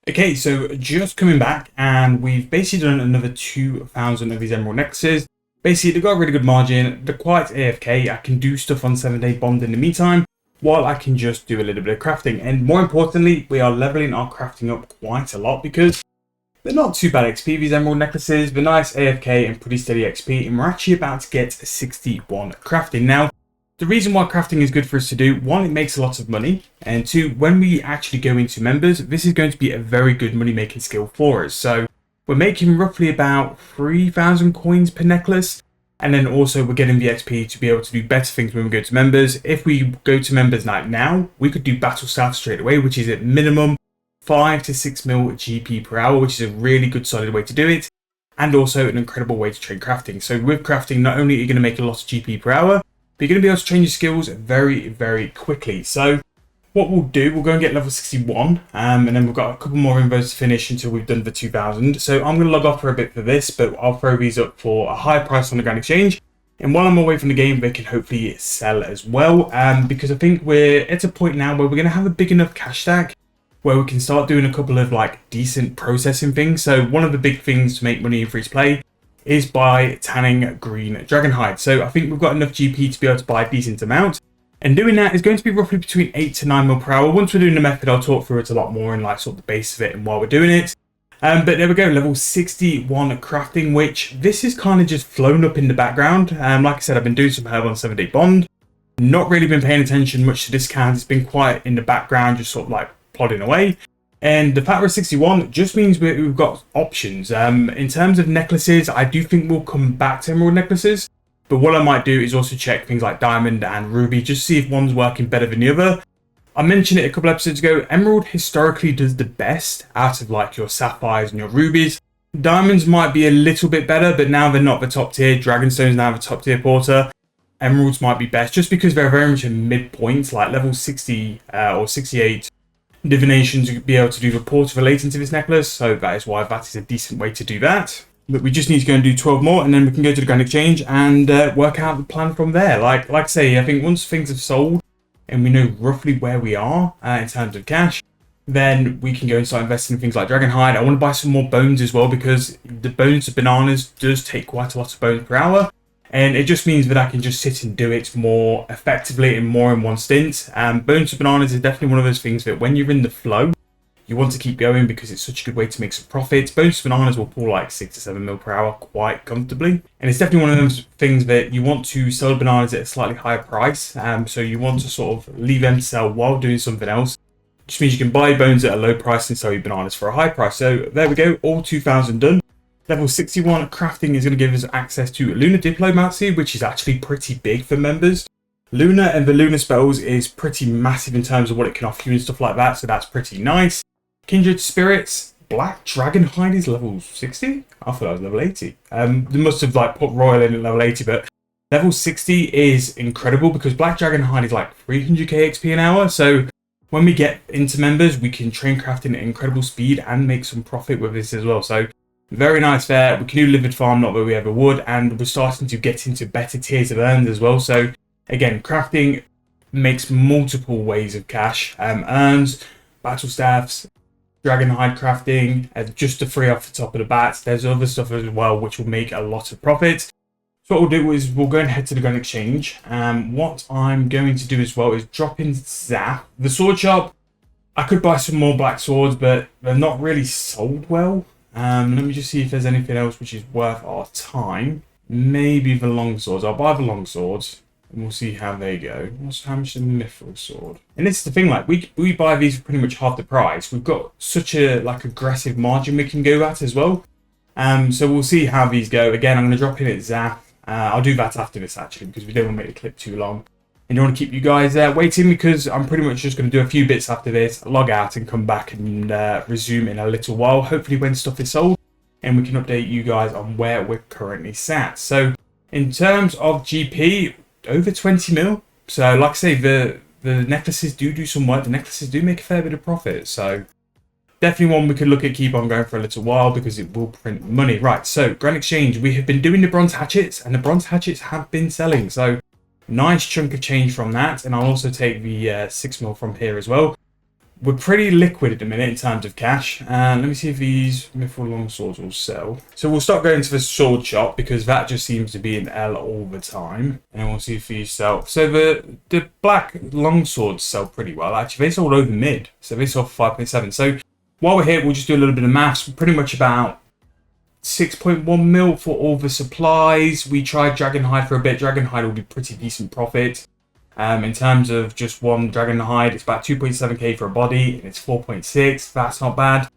Okay, so just coming back, and we've basically done another 2,000 of these emerald necklaces. Basically, they've got a really good margin. They're quite AFK. I can do stuff on 7-day bond in the meantime, while I can just do a little bit of crafting. And more importantly, we are leveling our crafting up quite a lot because they're not too bad XP, these emerald necklaces. They're nice AFK and pretty steady XP, and we're actually about to get 61 crafting. Now, the reason why crafting is good for us to do, one, it makes a lot of money, and two, when we actually go into members, this is going to be a very good money making skill for us. So we're making roughly about 3,000 coins per necklace, and then also we're getting the XP to be able to do better things when we go to members. If we go to members now, we could do battle staff straight away, which is at minimum 5 to 6 mil GP per hour, which is a really good solid way to do it, and also an incredible way to train crafting. So with crafting, not only are you going to make a lot of GP per hour, but you're going to be able to train your skills very, very quickly. So what we'll do, we'll go and get level 61, and then we've got a couple more invos to finish until we've done the 2,000. So I'm going to log off for a bit for this, but I'll throw these up for a high price on the Grand Exchange. And while I'm away from the game, they can hopefully sell as well, because I think we're at a point now where we're going to have a big enough cash stack where we can start doing a couple of like decent processing things. So one of the big things to make money in free to play is by tanning green dragon hide. So I think we've got enough GP to be able to buy a decent amount. And doing that is going to be roughly between 8 to 9 mil per hour. Once we're doing the method, I'll talk through it a lot more and like sort of the base of it and while we're doing it. But there we go, level 61 crafting, which this is kind of just flown up in the background. Like I said, I've been doing some herb on 7-day bond. Not really been paying attention much to discounts. It's been quiet in the background, just sort of like plodding away. And the fact we're 61 just means we've got options. In terms of necklaces, I do think we'll come back to emerald necklaces. But what I might do is also check things like diamond and ruby, just to see if one's working better than the other. I mentioned it a couple episodes ago, emerald historically does the best out of like your sapphires and your rubies. Diamonds might be a little bit better, but now they're not the top tier. Dragonstone's now the top tier porter. Emeralds might be best just because they're very much a midpoint, like level 60 or 68. Divination to be able to do the porter relating to this necklace, so that is why that is a decent way to do that. But we just need to go and do 12 more, and then we can go to the Grand Exchange and work out the plan from there. Like I say, I think once things have sold and we know roughly where we are in terms of cash, then we can go and start investing in things like dragon hide. I want to buy some more bones as well, because the bones of bananas does take quite a lot of bones per hour. And it just means that I can just sit and do it more effectively and more in one stint. Bones to bananas is definitely one of those things that when you're in the flow, you want to keep going because it's such a good way to make some profits. Bones to bananas will pull like 6 to 7 mil per hour quite comfortably. And it's definitely one of those things that you want to sell bananas at a slightly higher price. So you want to sort of leave them to sell while doing something else. Which means you can buy bones at a low price and sell your bananas for a high price. So there we go, all 2,000 done. Level 61 crafting is going to give us access to Lunar Diplomacy, which is actually pretty big for members. Lunar and the Lunar spells is pretty massive in terms of what it can offer you and stuff like that, so that's pretty nice. Kindred Spirits, Black Dragon Hide is level 60? I thought that was level 80. They must have like put Royal in at level 80, but level 60 is incredible because Black Dragon Hide is like 300k XP an hour, so when we get into members, we can train crafting at incredible speed and make some profit with this as well. So very nice there. We can do livid farm, not that we ever would, and we're starting to get into better tiers of earns as well. So again, crafting makes multiple ways of cash. Earns, battle staffs, dragon hide crafting, just the 3 off the top of the bat. There's other stuff as well which will make a lot of profit. So what we'll do is we'll go and head to the Grand Exchange. What I'm going to do as well is drop in Zap. The sword shop, I could buy some more black swords, but they're not really sold well. Let me just see if there's anything else which is worth our time. Maybe the long swords. I'll buy the long swords and we'll see how they go. How much is the mithril sword? And this is the thing, like we buy these for pretty much half the price. We've got such a like aggressive margin we can go at as well. So we'll see how these go. Again, I'm going to drop in at Zap. I'll do that after this actually because we don't want to make the clip too long. And don't want to keep you guys waiting because I'm pretty much just going to do a few bits after this, log out and come back and resume in a little while, hopefully when stuff is sold, and we can update you guys on where we're currently sat. So in terms of GP, over 20 mil. So like I say, the necklaces do some work. The necklaces do make a fair bit of profit. So definitely one we could look at keep on going for a little while because it will print money. Right, so Grand Exchange, we have been doing the bronze hatchets and the bronze hatchets have been selling. So nice chunk of change from that, and I'll also take the 6 mil from here as well. we're pretty liquid at the minute in terms of cash. And let me see if these mithril long swords will sell. So we'll start going to the sword shop because that just seems to be an L all the time. And we'll see if these sell. So the black long swords sell pretty well. Actually, they sold over mid. So they sold for 5.7. So while we're here, we'll just do a little bit of maths. We're pretty much about 6.1 mil for all the supplies. We tried Dragonhide for a bit. Dragonhide will be pretty decent profit. In terms of just one Dragonhide, it's about 2.7k for a body, and it's 4.6. That's not bad.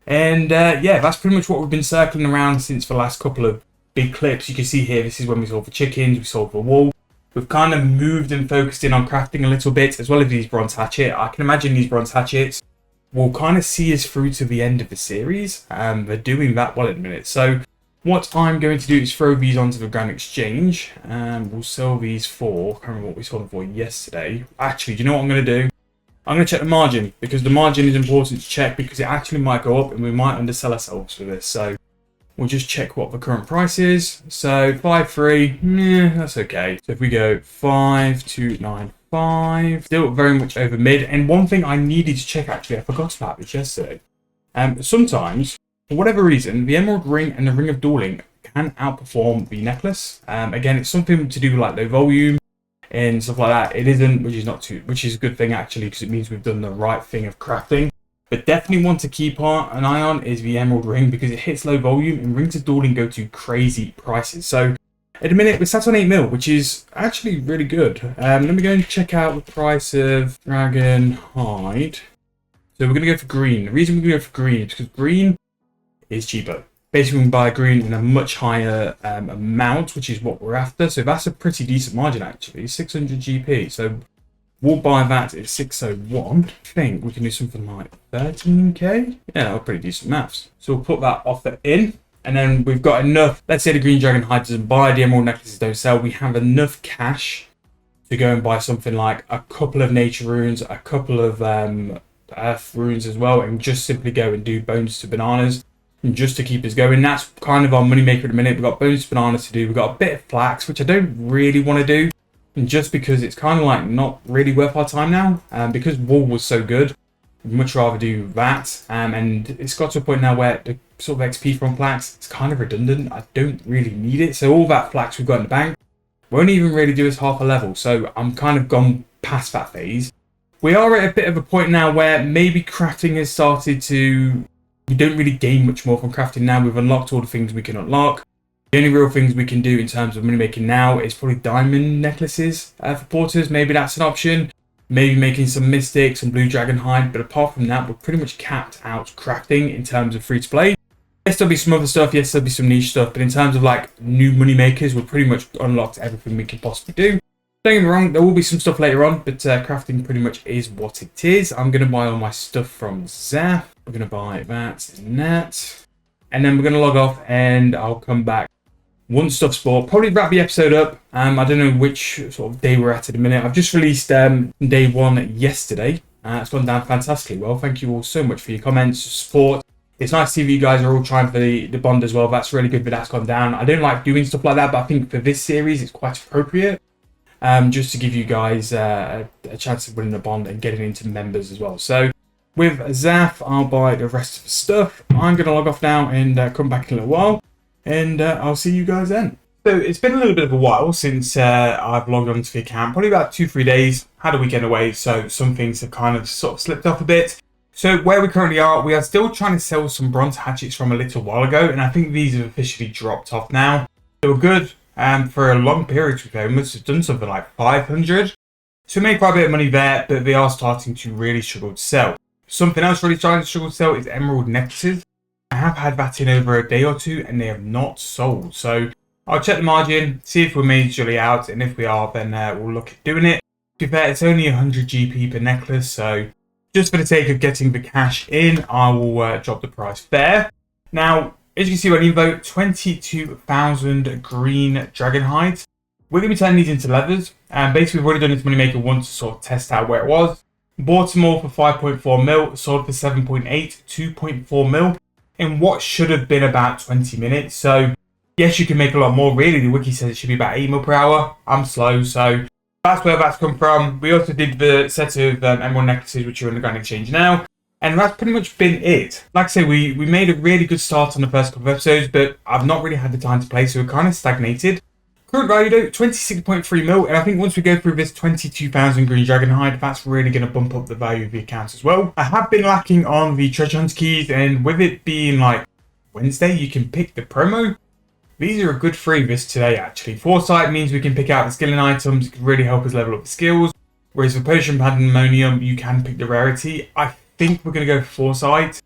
And yeah, that's pretty much what we've been circling around since the last couple of big clips. You can see here, this is when we sold for chickens, we sold for wool. We've kind of moved and focused in on crafting a little bit, as well as these bronze hatchet. I can imagine these bronze hatchets will kind of see us through to the end of the series. They're doing that well at the minute. So what I'm going to do is throw these onto the Grand Exchange, and we'll sell these for, I can't remember what we sold them for yesterday. Actually, do you know what I'm going to do? I'm going to check the margin, because the margin is important to check, because it actually might go up and we might undersell ourselves for this. So we'll just check what the current price is. So 5.3, that's okay. So if we go 5.295, still very much over mid. And one thing I needed to check, actually, I forgot about this yesterday. Sometimes, for whatever reason, the Emerald Ring and the Ring of Dueling can outperform the necklace. Again, it's something to do with like low volume and stuff like that. It isn't, which is a good thing actually, because it means we've done the right thing of crafting. But definitely one to keep an eye on is the Emerald Ring, because it hits low volume and Rings of Dueling go to crazy prices. So at the minute we're sat on 8 mil, which is actually really good. Let me go and check out the price of Dragonhide. So we're going to go for green. The reason we're going to go for green is because green is cheaper. Basically, we can buy green in a much higher amount, which is what we're after. So that's a pretty decent margin, actually. 600 GP. So we'll buy that at 601. I think we can do something like 13k. Yeah, that was pretty decent maths. So we'll put that offer in. And then we've got enough. Let's say the green Dragonhide doesn't buy, the emerald necklaces don't sell. We have enough cash to go and buy something like a couple of nature runes, a couple of earth runes as well, and just simply go and do bones to bananas. And just to keep us going. That's kind of our moneymaker at the minute. We've got bones to bananas to do. We've got a bit of flax, which I don't really want to do. And just because it's kind of like not really worth our time now. Because wool was so good, I'd much rather do that. And it's got to a point now where the sort of XP from flax, it's kind of redundant. I don't really need it. So all that flax we've got in the bank won't even really do us half a level. So I'm kind of gone past that phase. We are at a bit of a point now where maybe crafting has started to... We don't really gain much more from crafting now. We've unlocked all the things we can unlock. The only real things we can do in terms of money making now is probably diamond necklaces for porters. Maybe that's an option. Maybe making some mystics, some blue Dragonhide. But apart from that, we're pretty much capped out crafting in terms of free to play. Yes, there'll be some other stuff. Yes, there'll be some niche stuff. But in terms of like new money makers, we've pretty much unlocked everything we can possibly do. Don't get me wrong, there will be some stuff later on, but crafting pretty much is what it is. I'm going to buy all my stuff from Zaf. We're going to buy that and that. And then we're going to log off and I'll come back once stuff's bought. Probably wrap the episode up. I don't know which sort of day we're at the minute. I've just released day 1 yesterday. It's gone down fantastically well. Thank you all so much for your comments, support. It's nice to see that you guys are all trying for the bond as well. That's really good that that's gone down. I don't like doing stuff like that, but I think for this series it's quite appropriate. Just to give you guys a chance of winning a bond and getting into members as well. So with Zaf, I'll buy the rest of the stuff. I'm going to log off now and come back in a little while. And I'll see you guys then. So it's been a little bit of a while since I've logged onto the account. Probably about 2-3 days. Had a weekend away, so some things have kind of sort of slipped off a bit. So where we currently are, we are still trying to sell some bronze hatchets from a little while ago. And I think these have officially dropped off now. They were good. For a long period, we must have done something like 500. So we made quite a bit of money there, but they are starting to really struggle to sell. Something else really starting to struggle to sell is emerald necklaces. I have had that in over a day or two and they have not sold. So I'll check the margin, see if we're majorly out, and if we are, then we'll look at doing it. To be fair, it's only 100 GP per necklace, so just for the sake of getting the cash in, I will drop the price there. Now, as you can see by info, 22,000 green Dragonhides. We're going to be turning these into leathers. And basically, we've already done this moneymaker once to sort of test out where it was. Bought them all for 5.4 mil, sold for 7.8, 2.4 mil, in what should have been about 20 minutes. So, yes, you can make a lot more. Really, the wiki says it should be about 8 mil per hour. I'm slow, so That's where that's come from. We also did the set of emerald necklaces, which are undergoing exchange now. And that's pretty much been it. Like I say, we made a really good start on the first couple of episodes, but I've not really had the time to play, so we're kind of stagnated. Current value though, 26.3 mil, and I think once we go through this 22,000 green dragon hide, that's really going to bump up the value of the accounts as well. I have been lacking on the treasure hunt keys, and with it being like Wednesday, you can pick the promo. These are a good free this today actually. Foresight means we can pick out the skilling items, it can really help us level up the skills. Whereas for potion pandemonium, you can pick the rarity. I think we're going to go for Foresight.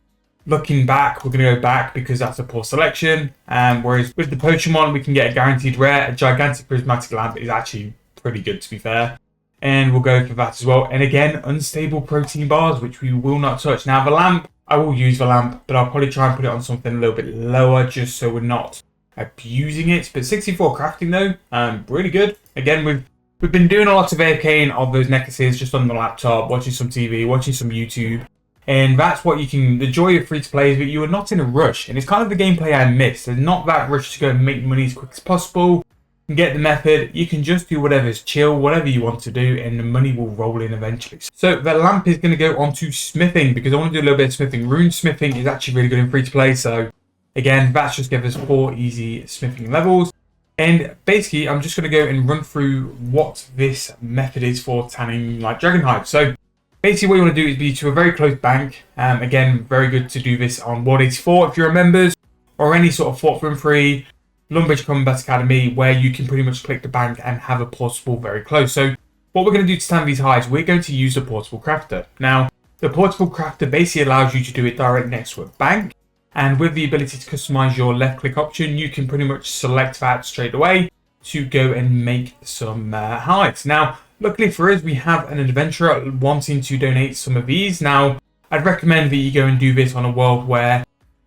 Looking back, we're going to go back because that's a poor selection. Whereas with the potion one, we can get a guaranteed rare. A gigantic prismatic lamp is actually pretty good, to be fair. And we'll go for that as well. And again, unstable protein bars, which we will not touch. Now the lamp, I will use the lamp, but I'll probably try and put it on something a little bit lower just so we're not abusing it. But 64 crafting though, really good. Again, we've been doing a lot of AFKing of those necklaces just on the laptop, watching some TV, watching some YouTube. And that's what you can, the joy of free-to-play is that you are not in a rush. And it's kind of the gameplay I miss. There's not that rush to go and make money as quick as possible. You can get the method. You can just do whatever's chill, whatever you want to do, and the money will roll in eventually. So the lamp is going to go on to smithing because I want to do a little bit of smithing. Rune smithing is actually really good in free-to-play. So again, that's just gives us 4 easy smithing levels. And basically, I'm just going to go and run through what this method is for tanning like dragon hide. So basically, what you want to do is be to a very close bank. Again, very good to do this on World 84 if you're members, or any sort of Fort Room Free, Lumbridge Combat Academy, where you can pretty much click the bank and have a portable very close. So what we're going to do to tan these hides, we're going to use the portable crafter. Now, the portable crafter basically allows you to do it directly next to a bank. And with the ability to customize your left click option, you can pretty much select that straight away to go and make some hides. Now, luckily for us, we have an adventurer wanting to donate some of these. Now, I'd recommend that you go and do this on a world where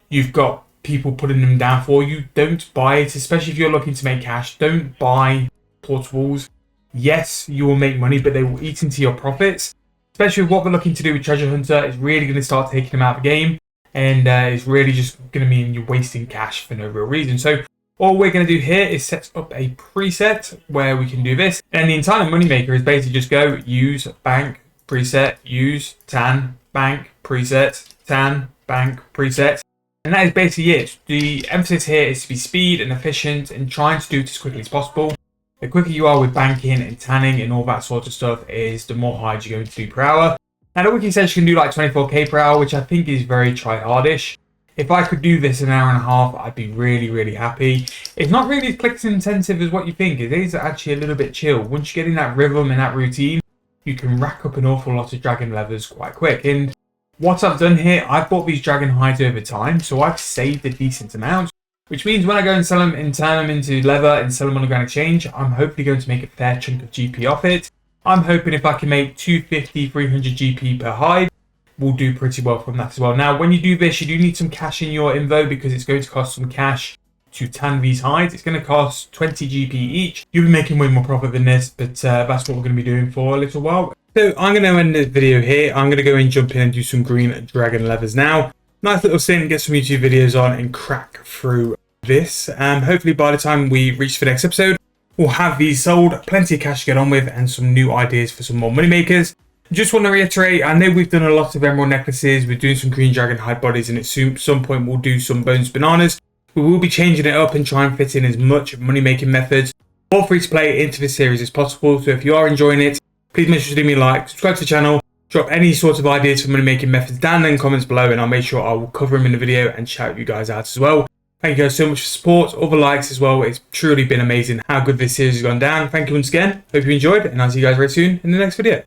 you've got people putting them down for you. Don't buy it, especially if you're looking to make cash. Don't buy portables. Yes, you will make money, but they will eat into your profits. Especially with what we're looking to do with Treasure Hunter, it's really going to start taking them out of the game. And it's really just going to mean you're wasting cash for no real reason. So all we're going to do here is set up a preset where we can do this. And the entire Moneymaker is basically just go use bank preset, use tan bank preset, tan bank preset. And that is basically it. The emphasis here is to be speed and efficient and trying to do it as quickly as possible. The quicker you are with banking and tanning and all that sort of stuff is the more hides you're going to do per hour. Now the wiki says you can do like 24k per hour, which I think is very try-hardish. If I could do this in an hour and a half, I'd be really, really happy. It's not really as clicks intensive as what you think. It is actually a little bit chill. Once you get in that rhythm and that routine, you can rack up an awful lot of dragon leathers quite quick. And what I've done here, I've bought these dragon hides over time, so I've saved a decent amount. Which means when I go and sell them and turn them into leather and sell them on the Grand Exchange, I'm hopefully going to make a fair chunk of GP off it. I'm hoping if I can make 250, 300 GP per hide, we'll do pretty well from that as well. Now, when you do this, you do need some cash in your invo because it's going to cost some cash to tan these hides. It's going to cost 20 GP each. You'll be making way more profit than this, but that's what we're going to be doing for a little while. So I'm going to end the video here. I'm going to go and jump in and do some green dragon leathers now. Nice little stint, get some YouTube videos on and crack through this. Hopefully by the time we reach the next episode, we'll have these sold, plenty of cash to get on with, and some new ideas for some more money makers. Just want to reiterate, I know we've done a lot of emerald necklaces, we're doing some green dragon hide bodies, and at some point we'll do some bones bananas. We will be changing it up and try and fit in as much money making methods or free to play into this series as possible. So if you are enjoying it, please make sure to leave me a like, subscribe to the channel, drop any sort of ideas for money making methods down in the comments below, and I'll make sure I will cover them in the video and shout you guys out as well. Thank you guys so much for support, all the likes as well. It's truly been amazing how good this series has gone down. Thank you once again. Hope you enjoyed, and I'll see you guys very soon in the next video.